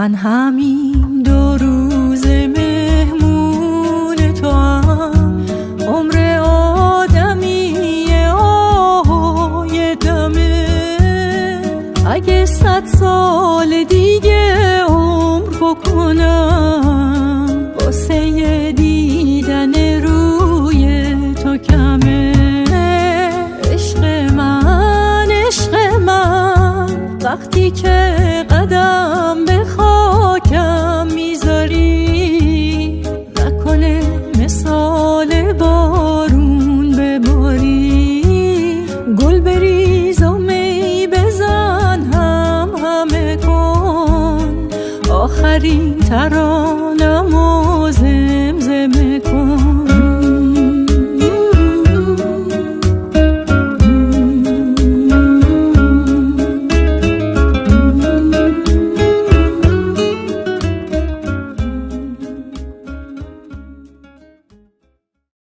من همین 2 روز مهمون تو هم، عمر آدمیه آهای دمه. اگه 100 سال دیگه عمر بکنم واسه دیدن روی تو کمه. عشق من وقتی که قدم به خاکم میذاری، نکنه مثال بارون بباری. گل بریز و می بزن همه کن، آخرین ترانه‌مو زمزمه کن.